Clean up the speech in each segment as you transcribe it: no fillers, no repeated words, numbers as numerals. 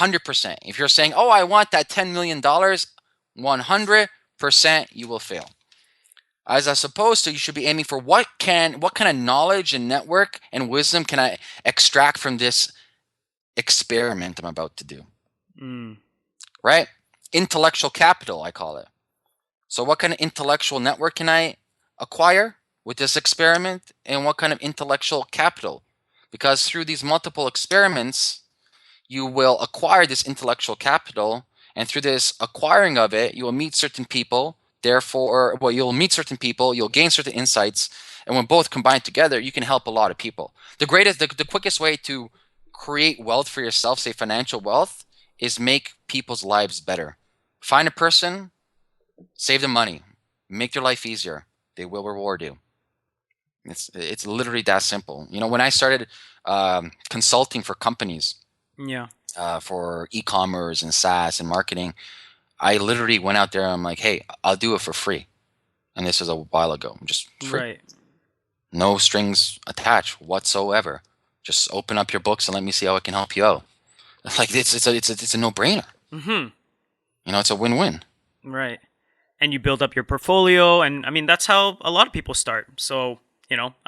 100%. If you're saying, oh, I want that $10 million, 100% you will fail. As opposed to, you should be aiming for what kind of knowledge and network and wisdom can I extract from this experiment I'm about to do, Mm. right? Intellectual capital, I call it. So what kind of intellectual network can I acquire with this experiment, and what kind of intellectual capital? Because through these multiple experiments, you will acquire this intellectual capital, and through this acquiring of it, you will meet certain people. Therefore, well, you'll meet certain people, you'll gain certain insights, and when both combine together, you can help a lot of people. The quickest way to create wealth for yourself, say financial wealth, is make people's lives better. Find a person, save them money, make their life easier. They will reward you. It's literally that simple. You know, when I started consulting for companies, Yeah. for e-commerce and SaaS and marketing, I literally went out there and I'm like, hey, I'll do it for free. And this was a while ago, just free. Right. No strings attached whatsoever. Just open up your books and let me see how I can help you out. Like it's a no-brainer. Mm-hmm. You know, it's a win-win. Right. And you build up your portfolio, and I mean that's how a lot of people start. So,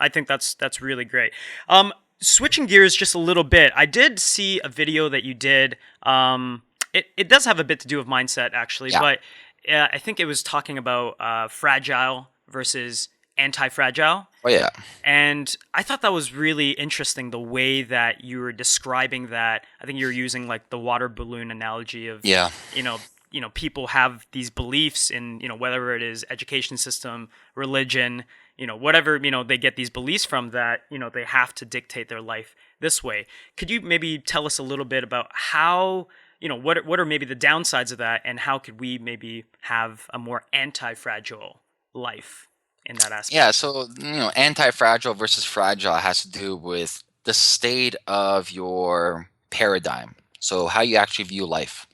I think that's really great. Switching gears just a little bit, I did see a video that you did. It does have a bit to do with mindset actually, Yeah. but I think it was talking about fragile versus anti-fragile. Oh yeah. And I thought that was really interesting, the way that you were describing that. I think you were using like the water balloon analogy of, Yeah. you know, people have these beliefs in, whether it is education system, religion, whatever, they get these beliefs from that, they have to dictate their life this way. Could you maybe tell us a little bit about how, what are maybe the downsides of that, and how could we maybe have a more anti-fragile life in that aspect? Yeah, so anti-fragile versus fragile has to do with the state of your paradigm. So how you actually view life.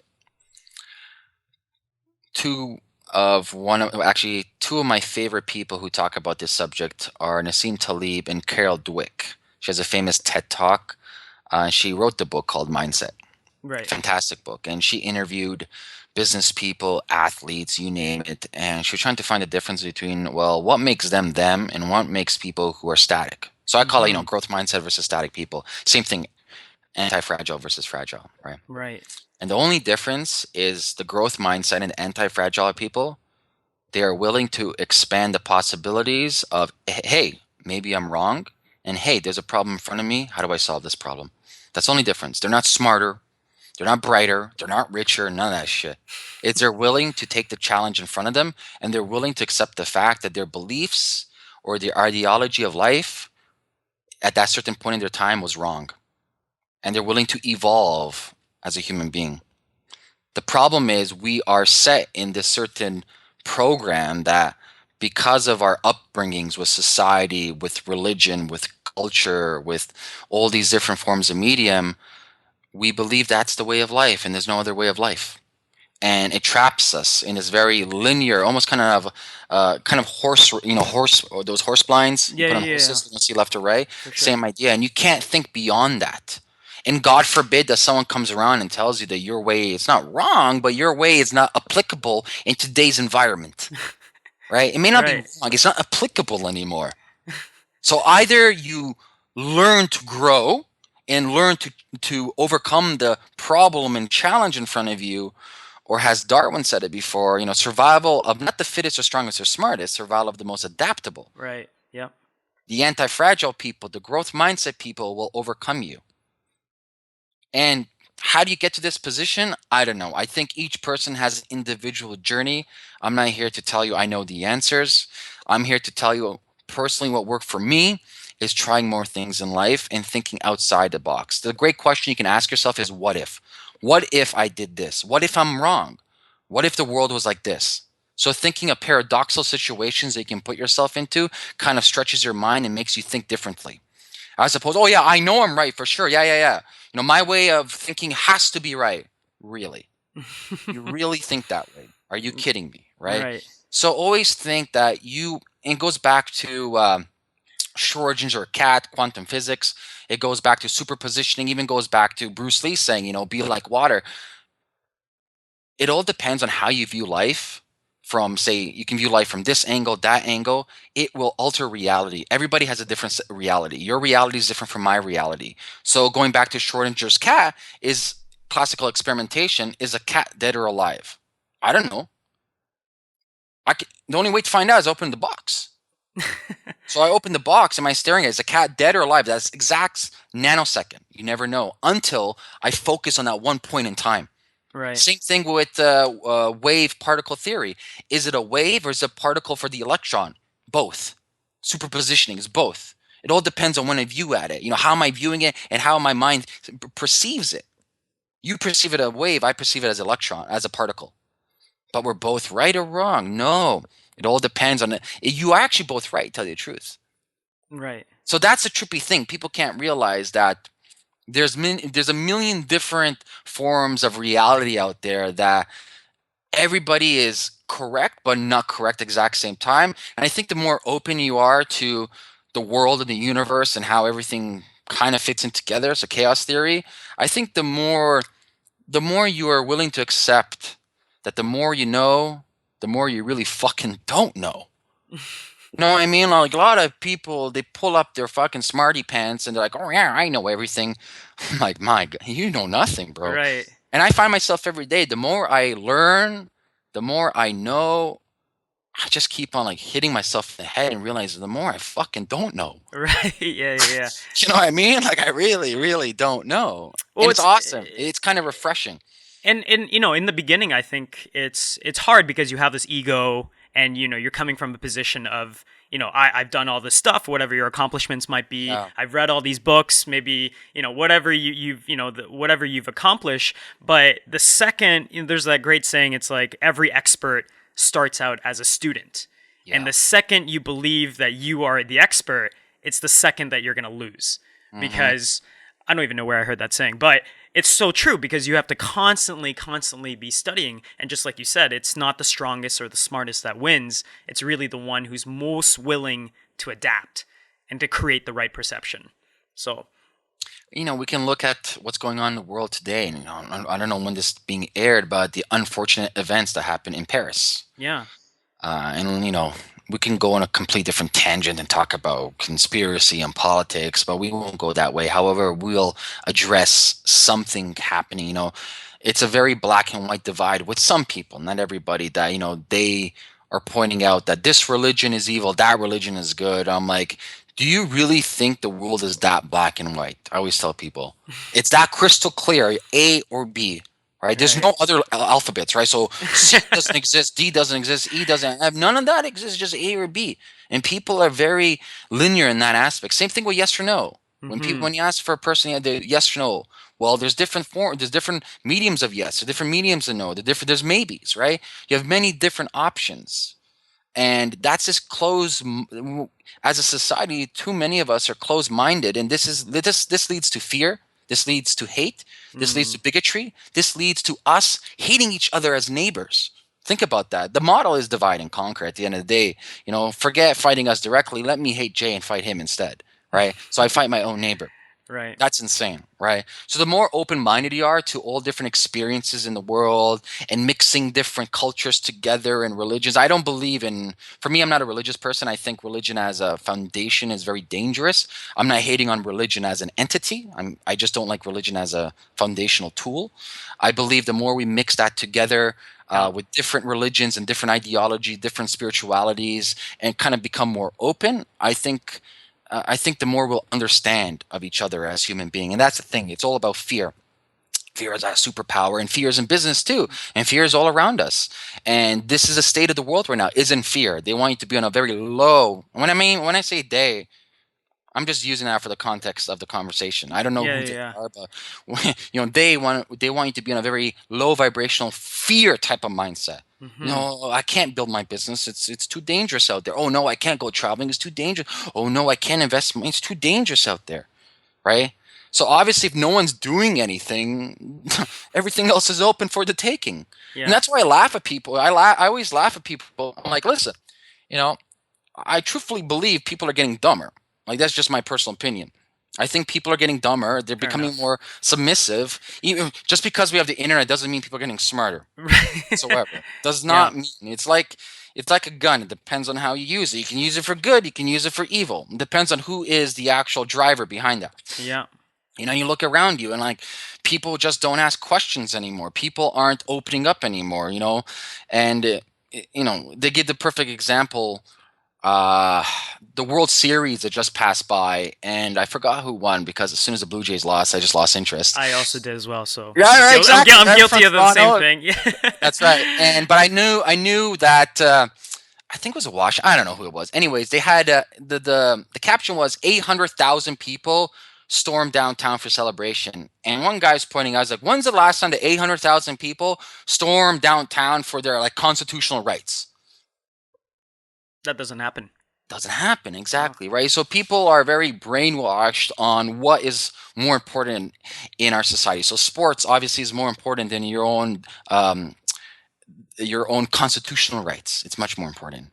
Two of my favorite people who talk about this subject are Nassim Taleb and Carol Dweck. She has a famous TED Talk. She wrote the book called Mindset. Right. Fantastic book. And she interviewed business people, athletes, you name it. And she was trying to find the difference between, well, what makes them them and what makes people who are static. So I call it, Mm-hmm. growth mindset versus static people. Same thing, anti-fragile versus fragile, right? Right. And the only difference is the growth mindset and anti-fragile people, they are willing to expand the possibilities of, hey, maybe I'm wrong. And hey, there's a problem in front of me. How do I solve this problem? That's the only difference. They're not smarter. They're not brighter. They're not richer. None of that shit. It's they're willing to take the challenge in front of them, and they're willing to accept the fact that their beliefs or their ideology of life at that certain point in their time was wrong. And they're willing to evolve as a human being. The problem is we are set in this certain program that, because of our upbringings with society, with religion, with culture, with all these different forms of medium, we believe that's the way of life and there's no other way of life. And it traps us in this very linear, almost kind of horse, horse, or those horse blinds you Yeah, put on yeah, yeah, horses, you can see left or right. for sure. Same idea, and you can't think beyond that. And God forbid that someone comes around and tells you that your way is not wrong, but your way is not applicable in today's environment, right? It may not be Right. wrong; it's not applicable anymore. So either you learn to grow and learn to overcome the problem and challenge in front of you, or has Darwin said it before, survival of not the fittest or strongest or smartest, survival of the most adaptable. Right. Yep. The anti-fragile people, the growth mindset people will overcome you. And how do you get to this position? I don't know. I think each person has an individual journey. I'm not here to tell you I know the answers. I'm here to tell you personally what worked for me is trying more things in life and thinking outside the box. The great question you can ask yourself is, what if? What if I did this? What if I'm wrong? What if the world was like this? So thinking of paradoxical situations that you can put yourself into kind of stretches your mind and makes you think differently. I suppose, oh yeah, I know I'm right for sure. Yeah, yeah, yeah. My way of thinking has to be right. Really? You really think that way? Are you kidding me? Right? Right. So always think that you, and it goes back to Schrodinger cat, quantum physics. It goes back to superpositioning, even goes back to Bruce Lee saying, be like water. It all depends on how you view life. From, say, you can view life from this angle, that angle. It will alter reality. Everybody has a different reality. Your reality is different from my reality. So going back to Schrodinger's cat, is classical experimentation, is a cat dead or alive? I don't know. The only way to find out is open the box. So I open the box. Am I staring at it? Is a cat dead or alive? That's exact nanosecond. You never know until I focus on that one point in time. Right. Same thing with wave particle theory. Is it a wave or is it a particle for the electron? Both. Superpositioning is both. It all depends on when I view at it. How am I viewing it and how my mind perceives it. You perceive it as a wave. I perceive it as an electron, as a particle. But we're both right or wrong? No. It all depends on it. You are actually both right, tell you the truth. Right. So that's a trippy thing. People can't realize that there's a million different forms of reality out there that everybody is correct but not correct exact same time. And I think the more open you are to the world and the universe and how everything kind of fits in together, so chaos theory, I think the more you are willing to accept that the more you know, the more you really fucking don't know. You know what I mean? Like a lot of people, they pull up their fucking smarty pants and they're like, "Oh yeah, I know everything." I'm like, "My God, you know nothing, bro." Right. And I find myself every day, the more I learn, the more I know, I just keep on like hitting myself in the head and realize the more I fucking don't know. Right. Yeah. Yeah. You know what I mean? Like I really, really don't know. Well, And it's it's awesome. It's kind of refreshing. and in the beginning, I think it's hard because you have this ego, and you're coming from a position of, I've done all this stuff, whatever your accomplishments might be. Yeah. I've read all these books, maybe, whatever whatever you've accomplished. But the second, there's that great saying, it's like every expert starts out as a student. And Yeah. the second you believe that you are the expert, it's the second that you're going to lose. Hmm. Because I don't even know where I heard that saying, but it's so true, because you have to constantly be studying. And just like you said, it's not the strongest or the smartest that wins. It's really the one who's most willing to adapt and to create the right perception. So, We can look at what's going on in the world today. And, I don't know when this is being aired, but the unfortunate events that happened in Paris. yeah. And we can go on a complete different tangent and talk about conspiracy and politics, but we won't go that way. However, we'll address something happening. It's a very black and white divide with some people, not everybody, that they are pointing out that this religion is evil, that religion is good. I'm like, do you really think the world is that black and white? I always tell people it's that crystal clear, A or B. Right? There's Right. no other alphabets, right? So C doesn't exist, D doesn't exist, E doesn't have, none of that exists, just A or B. And people are very linear in that aspect. Same thing with yes or no. Mm-hmm. When you ask for a person, the yes or no, well, there's there's different mediums of yes, there's different mediums of no, there's maybes, right? You have many different options. And that's just as a society, too many of us are closed-minded, and this leads to fear, this leads to hate, this leads Mm, to bigotry, this leads to us hating each other as neighbors. Think about that. The model is divide and conquer at the end of the day. Forget fighting us directly. Let me hate Jay and fight him instead, right? So I fight my own neighbor. right. That's insane, right? So the more open-minded you are to all different experiences in the world and mixing different cultures together and religions. I don't believe in, for me, I'm not a religious person. I think religion as a foundation is very dangerous. I'm not hating on religion as an entity. I just don't like religion as a foundational tool. I believe the more we mix that together Yeah. with different religions and different ideology, different spiritualities, and kind of become more open, I think the more we'll understand of each other as human being. And that's the thing. It's all about fear. Fear is our superpower, and fear is in business too. And fear is all around us. And this is a state of the world right now, is in fear. They want you to be on a very low. When I say they, I'm just using that for the context of the conversation. I don't know Yeah. who Yeah. they Yeah. are, but they want you to be on a very low vibrational fear type of mindset. Mm-hmm. No, I can't build my business. It's too dangerous out there. Oh no, I can't go traveling. It's too dangerous. Oh no, I can't invest. It's too dangerous out there, right? So obviously, if no one's doing anything, everything else is open for the taking. And Yeah. that's why I laugh at people. I always laugh at people. I'm like, listen, you know, I truthfully believe people are getting dumber. Like that's just my personal opinion. I think people are getting dumber. They're Fair becoming enough. more submissive. Even just because we have the internet doesn't mean people are getting smarter whatsoever. Does Yeah. not mean it's like a gun. It depends on how you use it. You can use it for good. You can use it for evil. It depends on who is the actual driver behind that. Yeah. You look around you and like people just don't ask questions anymore. People aren't opening up anymore. And they give the perfect example. Uh, the World Series that just passed by, and I forgot who won because as soon as the Blue Jays lost, I just lost interest. I also did as well, so Yeah, right, exactly. I'm I'm from guilty of the same Toronto. thing. Yeah. That's right. But I knew that I think it was a wash. I don't know who it was. Anyways, they had the caption was 800,000 people stormed downtown for celebration, and one guy's pointing out, I was like, when's the last time the 800,000 people stormed downtown for their like constitutional rights? That doesn't happen. Doesn't happen No. exactly, right? So people are very brainwashed on what is more important in our society. So sports obviously is more important than your own constitutional rights. It's much more important.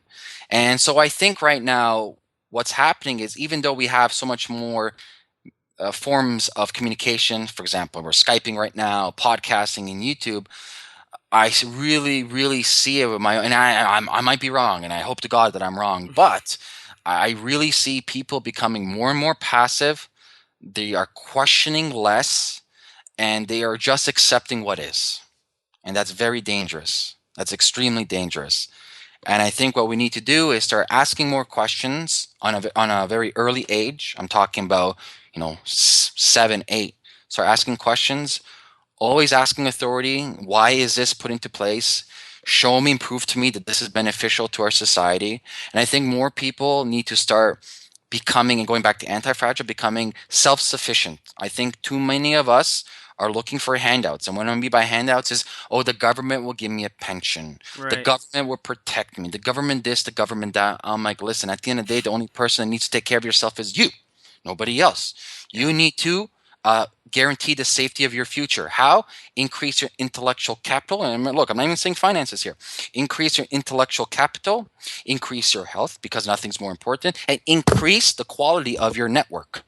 And so I think right now what's happening is even though we have so much more forms of communication, for example, we're Skyping right now, podcasting, and YouTube. Really, really see it with my, and I might be wrong, and I hope to God that I'm wrong, but I really see people becoming more and more passive. They are questioning less, and they are just accepting what is, and that's very dangerous. That's extremely dangerous. And I think what we need to do is start asking more questions on a very early age. I'm talking about 7, 8. Start asking questions. Always asking authority, why is this put into place? Show me and prove to me that this is beneficial to our society. And I think more people need to start becoming, and going back to anti-fragile, becoming self-sufficient. I think too many of us are looking for handouts. And what I mean by handouts is, oh, the government will give me a pension. The Right. government will protect me. The government this, the government that. I'm like, listen, at the end of the day, the only person that needs to take care of yourself is you, nobody else. Yeah. You need to guarantee the safety of your future. How? Increase your intellectual capital. And look, I'm not even saying finances here. Increase your intellectual capital, increase your health because nothing's more important, and increase the quality of your network.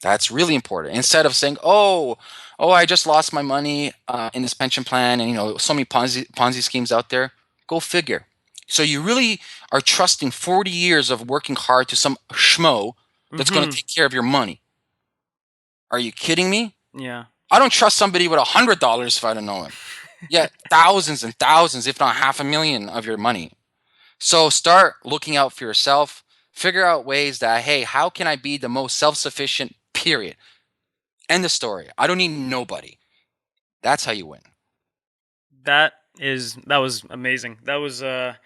That's really important. Instead of saying, "Oh, I just lost my money in this pension plan," and so many Ponzi schemes out there. Go figure. So you really are trusting 40 years of working hard to some schmo that's going to Mhm. take care of your money. Are you kidding me? Yeah. I don't trust somebody with $100 if I don't know him. Yet thousands and thousands, if not half a million, of your money. So start looking out for yourself. Figure out ways that, hey, how can I be the most self-sufficient? Period. End the story. I don't need nobody. That's how you win. That was amazing. That was a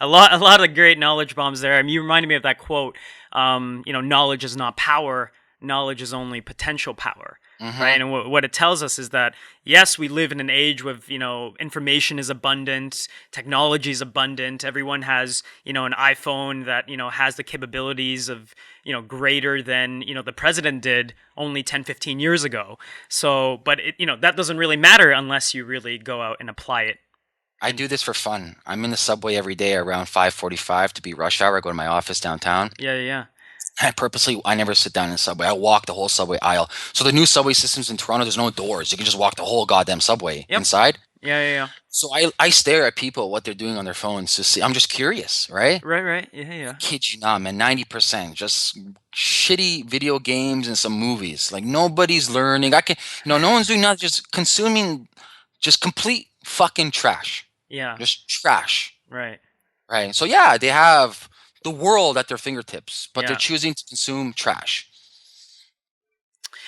lot of great knowledge bombs there. I mean, you reminded me of that quote. Knowledge is not power. Knowledge is only potential power. Right, Mm-hmm. and what it tells us is that yes, we live in an age with information is abundant, technology is abundant. Everyone has an iPhone that has the capabilities of greater than the president did only 10, 15 years ago. So, but that doesn't really matter unless you really go out and apply it. I And do this for fun. I'm in the subway every day around 5:45 to beat rush hour. I go to my office downtown. yeah, yeah, yeah. I never sit down in the subway. I walk the whole subway aisle. So the new subway systems in Toronto, there's no doors. You can just walk the whole goddamn subway Yep. inside. Yeah, yeah, yeah. So I stare at people what they're doing on their phones to see. I'm just curious, right? Right, right. Yeah, I yeah. kid you not, man. 90% just shitty video games and some movies. Like nobody's learning. No one's doing nothing. Just consuming, just complete fucking trash. Yeah. Just trash, Right. right? So yeah, they have the world at their fingertips, but they're Yeah. choosing to consume trash.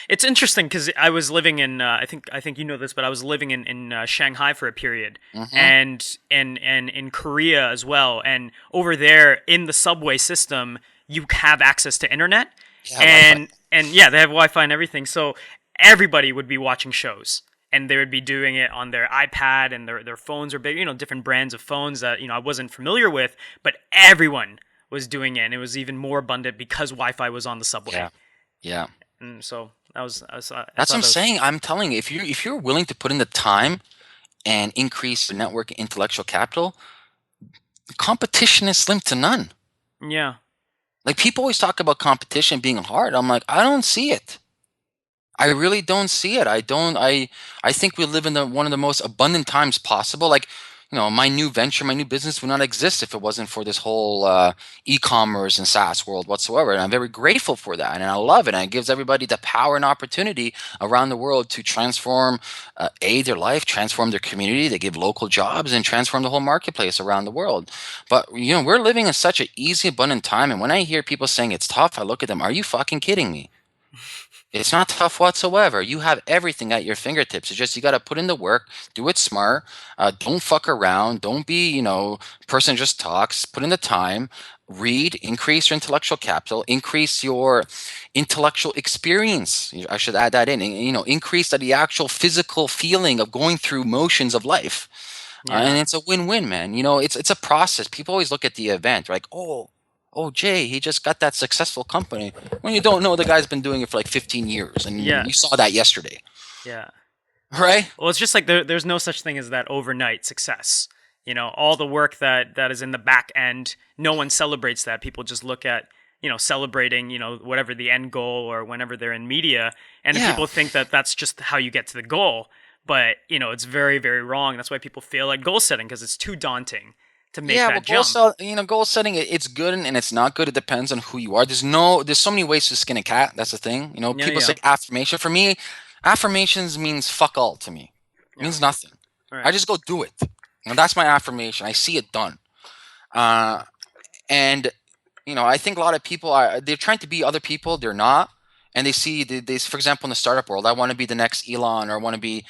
It's interesting because I was living in I think you know this, but I was living in Shanghai for a period, Mm-hmm. and in Korea as well. And over there in the subway system, you have access to internet, Yeah, Wi-Fi. and yeah, they have Wi-Fi and everything. So everybody would be watching shows. And they would be doing it on their iPad, and their phones are big, different brands of phones that I wasn't familiar with, but everyone was doing it, and it was even more abundant because Wi-Fi was on the subway. Yeah, yeah. And so I That's what thought I'm that was saying. I'm telling you, if you're willing to put in the time and increase your network intellectual capital, the competition is slim to none. yeah. Like people always talk about competition being hard. I'm like, I don't see it. I really don't see it. I don't. I think we live in the one of the most abundant times possible. Like, my new venture, my new business would not exist if it wasn't for this whole e-commerce and SaaS world whatsoever. And I'm very grateful for that, and I love it. And it gives everybody the power and opportunity around the world to transform, their life, transform their community. They give local jobs and transform the whole marketplace around the world. But we're living in such an easy, abundant time. And when I hear people saying it's tough, I look at them. Are you fucking kidding me? It's not tough whatsoever. You have everything at your fingertips. It's just you got to put in the work, do it smart. Don't fuck around. Don't be, person just talks. Put in the time. Read. Increase your intellectual capital. Increase your intellectual experience. I should add that in. Increase the actual physical feeling of going through motions of life. And Yeah. it's a win-win, man. It's a process. People always look at the event, like, oh, Jay, he just got that successful company. When you don't know, the guy's been doing it for like 15 years, and Yeah. we saw that yesterday, Yeah. right? Well, it's just like there's no such thing as that overnight success. All the work that is in the back end, no one celebrates that. People just look at, celebrating, whatever the end goal or whenever they're in media, and Yeah. people think that that's just how you get to the goal. But, it's very, very wrong. That's why people fail at goal setting because it's too daunting to make Yeah, well, that jump. goal setting, it's good and it's not good. It depends on who you are. There's so many ways to skin a cat. That's the thing. Yeah, People say yeah, affirmation. For me, affirmations means fuck all to me. It yeah. means nothing. All I right. just go do it. And that's my affirmation. I see it done. Uh, and I think a lot of people they're trying to be other people. They're not, and they for example, in the startup world, I want to be the next Elon, or I want to be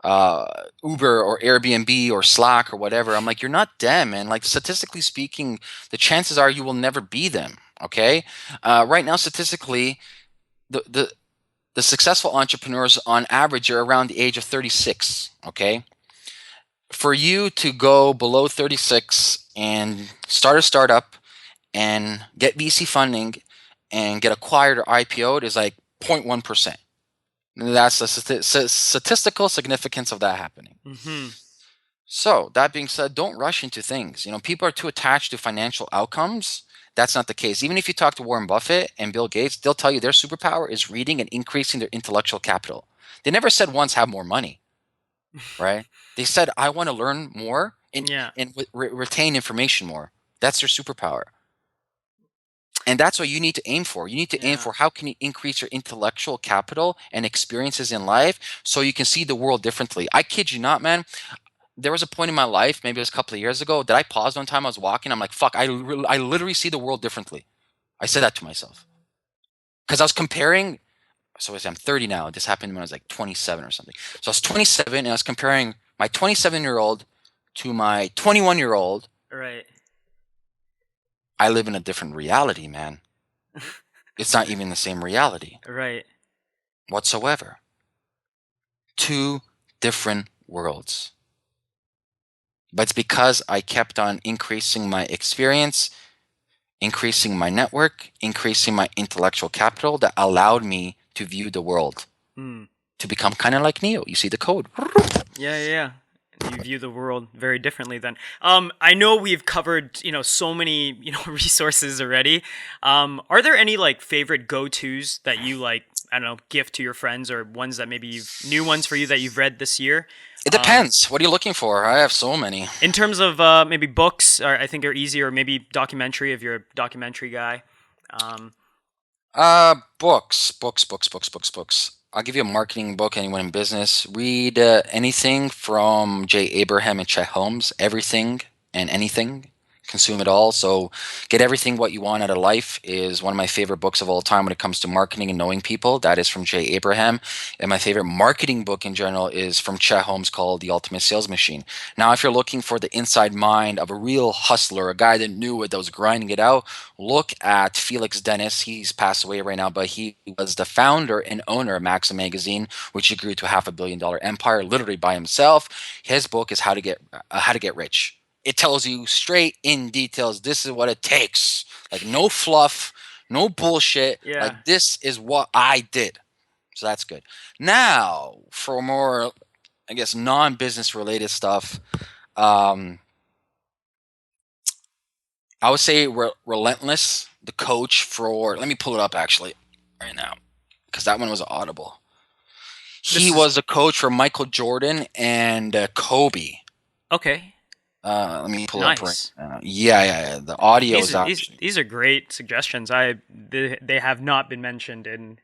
uh, Uber or Airbnb or Slack or whatever. I'm like, you're not them, man. Like statistically speaking, the chances are you will never be them. Okay, right now, statistically, the the successful entrepreneurs on average are around the age of 36. Okay, for you to go below 36 and start a startup and get VC funding and get acquired or IPO'd is like 0.1%. That's the statistical significance of that happening. Mm-hmm. So, that being said, don't rush into things. People are too attached to financial outcomes. That's not the case. Even if you talk to Warren Buffett and Bill Gates, they'll tell you their superpower is reading and increasing their intellectual capital. They never said once have more money, right? They said, I want to learn more and, Yeah. retain information more. That's their superpower. And that's what you need to aim for. You need to aim Yeah. for how can you increase your intellectual capital and experiences in life so you can see the world differently. I kid you not, man. There was a point in my life, maybe it was a couple of years ago, that I paused one time. I was walking. I'm like, fuck, I literally see the world differently. I said that to myself because I was comparing. So I'm 30 now. This happened when I was like 27 or something. So I was 27 and I was comparing my 27-year-old to my 21-year-old. Right. I live in a different reality, man. It's not even the same reality Right. whatsoever. Two different worlds. But it's because I kept on increasing my experience, increasing my network, increasing my intellectual capital that allowed me to view the world, Hmm. to become kind of like Neo. You see the code. Yeah, yeah, yeah. You view the world very differently then. I know we've covered, so many, resources already. Are there any like favorite go-tos that you like, I don't know, gift to your friends or ones that maybe you've new ones for you that you've read this year? It Um, depends. What are you looking for? I have so many. in terms of maybe books, or I think are easy, or maybe documentary if you're a documentary guy. Um, Books. I'll give you a marketing book, anyone in business. Read anything from Jay Abraham and Chet Holmes, everything and anything. Consume it all. So, Get Everything What You Want Out of Life is one of my favorite books of all time when it comes to marketing and knowing people. That is from Jay Abraham. And my favorite marketing book in general is from Chet Holmes called The Ultimate Sales Machine. Now, if you're looking for the inside mind of a real hustler, a guy that knew it, that was grinding it out, look at Felix Dennis. He's passed away right now, but he was the founder and owner of Maxim Magazine, which he grew to $500 million empire literally by himself. His book is How to Get Rich. It tells you straight in details. This is what it takes. Like no fluff, no bullshit. yeah. Like this is what I did. So that's good. Now for more, I guess, non-business related stuff. Um, I would say Relentless the coach for. Let me pull it up actually right now because that one was audible. He This is was a coach for Michael Jordan and Kobe. okay. Let me pull it up right Nice. now. Yeah, yeah, yeah. The audio These is are these actually these are great suggestions. They have not been mentioned in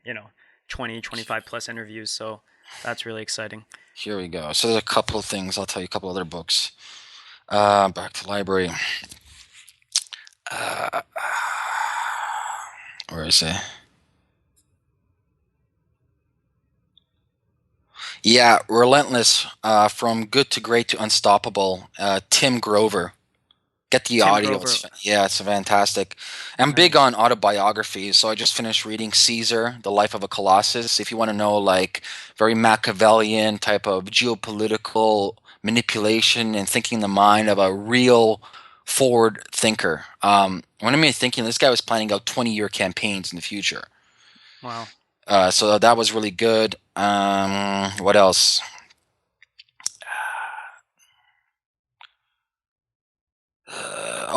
20 25 plus interviews, so that's really exciting. here. We go. So there's a couple of things. I'll tell you a couple other books. Back to library. Uh, where is it? Yeah, Relentless. From good to great to unstoppable. Tim Grover. Get the Tim audio. Grover. Yeah, it's fantastic. I'm big Nice. on autobiographies, so I just finished reading Caesar, The Life of a Colossus. If you want to know, like, very Machiavellian type of geopolitical manipulation and thinking the mind of a real forward thinker. When I mean thinking, this guy was planning out 20-year campaigns in the future. Wow. So that was really good. What else?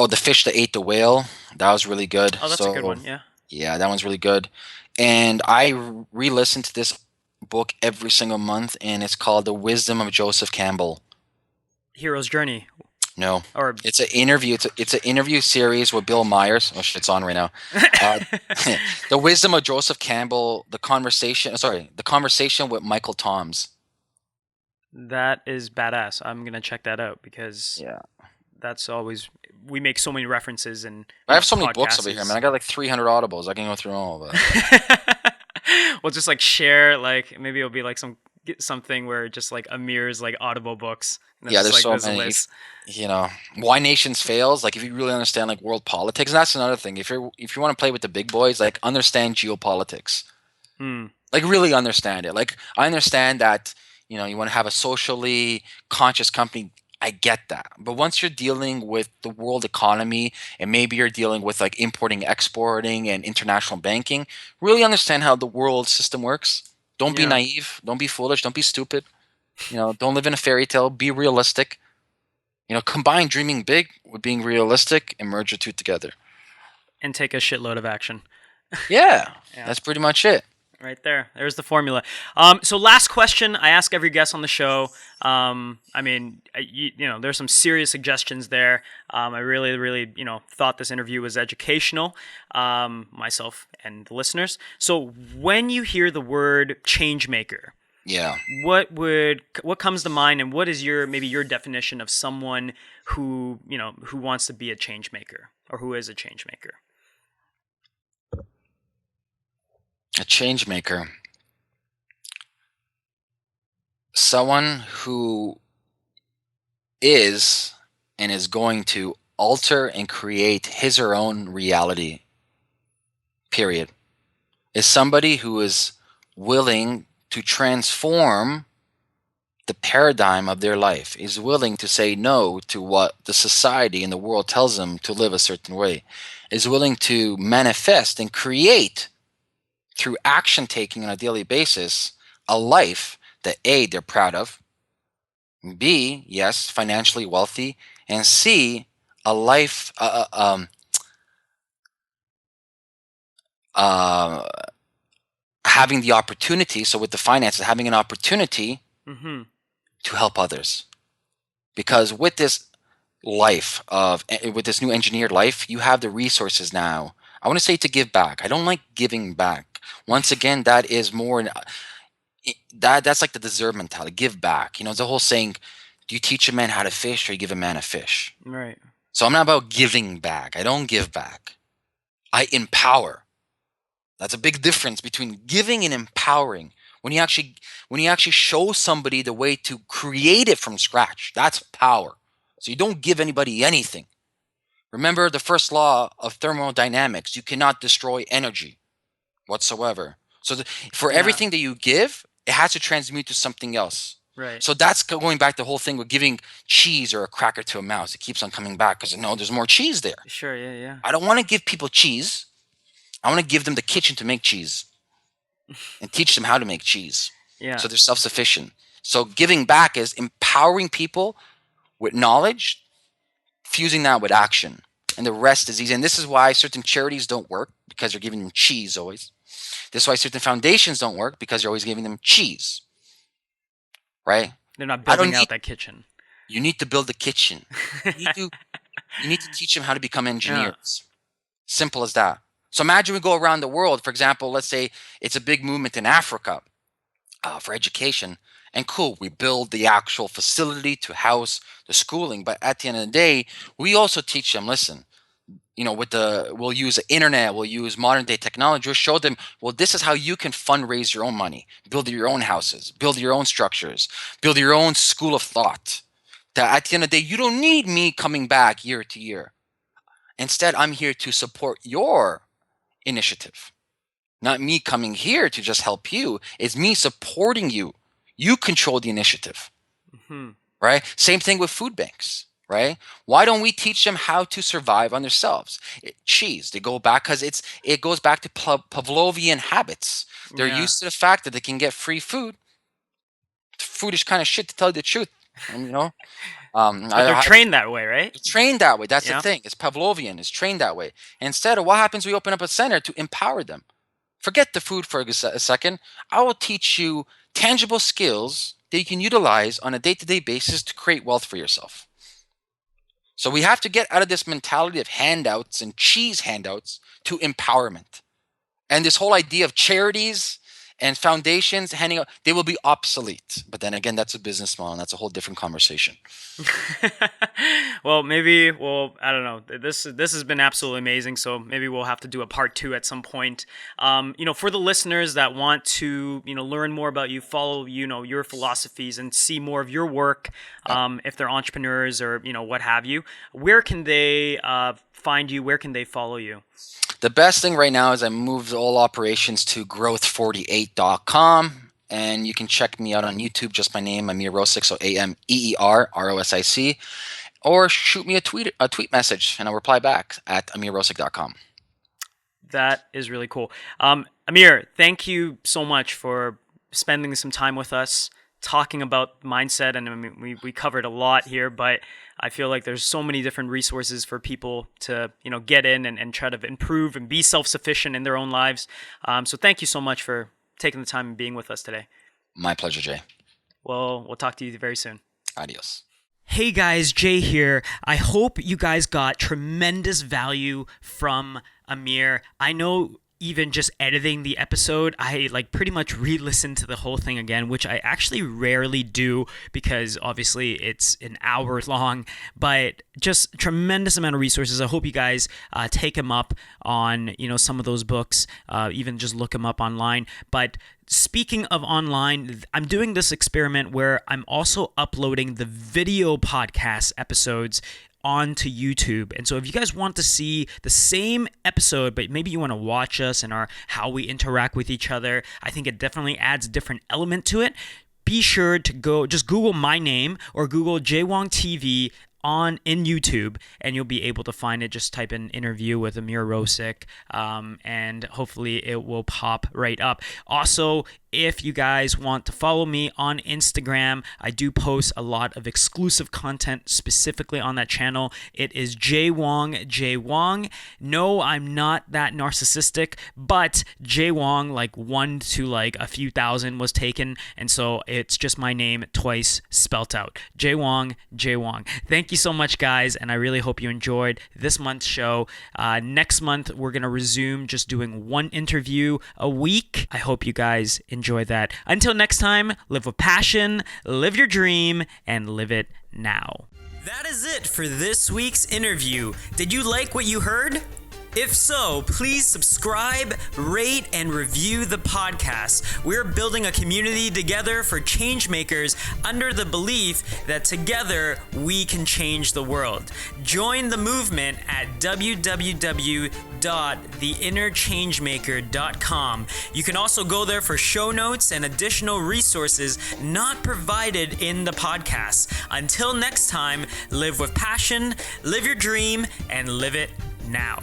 The fish that ate the whale. That was really good. Oh, that's a good So one. Yeah. yeah, that one's really good. And I re-listen to this book every single month, and it's called The Wisdom of Joseph Campbell. Hero's Journey. No, Or it's an interview. It's an interview series with Bill Myers. Oh shit, it's on right now. Uh, the Wisdom of Joseph Campbell. The conversation. Sorry, the conversation with Michael Toms. that is badass. I'm gonna check that out because Yeah, that's always we make so many references and I have so many books podcasts over here, man. is I got like 300 audibles. I can go through all of it. we'll just like share like maybe it'll be like something where just like Ameer's like Audible books and it's Yeah, just there's like so there's a many. list. You know, why nations fails. Like if you really understand like world politics, and that's another thing. If you want to play with the big boys, like understand geopolitics. Hmm. Like really understand it. Like I understand that you want to have a socially conscious company. I get that. But once you're dealing with the world economy and maybe you're dealing with like importing, exporting, and international banking, really understand how the world system works. Don't be Yeah. naive. Don't be foolish. Don't be stupid. Don't live in a fairy tale. Be realistic. Combine dreaming big with being realistic and merge the two together. And take a shitload of action. Yeah, Yeah. that's pretty much it. Right there. There's the formula. So last question I ask every guest on the show. I mean, there's some serious suggestions there. I really, really, thought this interview was educational, myself and the listeners. So when you hear the word change maker, Yeah. what comes to mind, and what is maybe your definition of someone who wants to be a change maker or who is a change maker? A change maker. Someone who is and is going to alter and create his or own reality, period. Is somebody who is willing to transform the paradigm of their life, is willing to say no to what the society and the world tells them to live a certain way, is willing to manifest and create through action taking on a daily basis a life that A, they're proud of, B, yes, financially wealthy, and C, a life uh, having the opportunity, so with the finances, having an opportunity Mm-hmm. to help others. Because with this with this new engineered life, you have the resources now. I want to say to give back. I don't like giving back. Once again, that is more that's like the deserve mentality. Give back. It's the whole saying, do you teach a man how to fish or you give a man a fish? Right. So I'm not about giving back. I don't give back. I empower. That's a big difference between giving and empowering. When you actually show somebody the way to create it from scratch, that's power. So you don't give anybody anything. Remember the first law of thermodynamics, you cannot destroy energy whatsoever. So for Yeah. everything that you give, it has to transmute to something else. Right. So that's going back to the whole thing with giving cheese or a cracker to a mouse. It keeps on coming back because no, there's more cheese there. Sure. Yeah. Yeah. I don't want to give people cheese. I want to give them the kitchen to make cheese and teach them how to make cheese. Yeah. So they're self-sufficient. So giving back is empowering people with knowledge, fusing that with action. and the rest is easy. And this is why certain charities don't work, because you're giving them cheese always. This is why certain foundations don't work, because you're always giving them cheese, right? They're not I don't building need. out that kitchen. You need to build the kitchen. You need to teach them how to become engineers. Simple as that. So imagine we go around the world. For example, let's say it's a big movement in Africa for education. And cool, we build the actual facility to house the schooling. But at the end of the day, we also teach them, listen, we'll use the internet, we'll use modern day technology, we'll show them, well, this is how you can fundraise your own money, build your own houses, build your own structures, build your own school of thought. That at the end of the day, you don't need me coming back year to year. Instead, I'm here to support your initiative. Not me coming here to just help you. It's me supporting you. You control the initiative, right? Same thing with food banks, right? Why don't we teach them how to survive on themselves? Cheese, they go back because it goes back to Pavlovian habits. They're used to the fact that they can get free food. Food is kind of shit, to tell you the truth, but they're trained that way, right? Trained that way. That's the thing. It's Pavlovian. It's trained that way. Instead of what happens, we open up a center to empower them. Forget the food for a second. I will teach you tangible skills that you can utilize on a day-to-day basis to create wealth for yourself. So we have to get out of this mentality of handouts and cheese handouts to empowerment. And this whole idea of charities and foundations handing out, they will be obsolete. But then again, that's a business model, and that's a whole different conversation. Well, I don't know. This has been absolutely amazing. So maybe we'll have to do a part 2 at some point. For the listeners that want to, learn more about you, follow, your philosophies and see more of your work, if they're entrepreneurs or, what have you, where can they find you? Where can they follow you? The best thing right now is I moved all operations to growth48.com, and you can check me out on YouTube, just my name, Ameer Rosic, so AMEER ROSIC, or shoot me a tweet message, and I'll reply back at AmeerRosic.com. That is really cool. Ameer, thank you so much for spending some time with us, talking about mindset, and I mean, we covered a lot here, but I feel like there's so many different resources for people to, get in and try to improve and be self-sufficient in their own lives. So thank you so much for taking the time and being with us today. My pleasure, Jay. Well, we'll talk to you very soon. Adios. Hey guys, Jay here. I hope you guys got tremendous value from Ameer. I know even just editing the episode, I pretty much re-listened to the whole thing again, which I actually rarely do because obviously it's an hour long, but just tremendous amount of resources. I hope you guys take him up on, some of those books, even just look him up online. But speaking of online, I'm doing this experiment where I'm also uploading the video podcast episodes onto YouTube. And so if you guys want to see the same episode, but maybe you want to watch us and how we interact with each other, I think it definitely adds a different element to it. Be sure to just Google my name or Google JayWongTV in YouTube, and you'll be able to find it. Just type in interview with Ameer Rosic, and hopefully it will pop right up. Also, if you guys want to follow me on Instagram, I do post a lot of exclusive content specifically on that channel. It is JayWong. No, I'm not that narcissistic, but JayWong, 1 to a few thousand was taken, and so it's just my name twice spelt out. JayWong. Thank you so much, guys, and I really hope you enjoyed this month's show. Next month, we're going to resume just doing one interview a week. I hope you guys enjoy that. Until next time, live with passion, live your dream, and live it now. That is it for this week's interview. Did you like what you heard? If so, please subscribe, rate, and review the podcast. We're building a community together for change makers under the belief that together we can change the world. Join the movement at www.theinnerchangemaker.com. You can also go there for show notes and additional resources not provided in the podcast. Until next time, live with passion, live your dream, and live it now.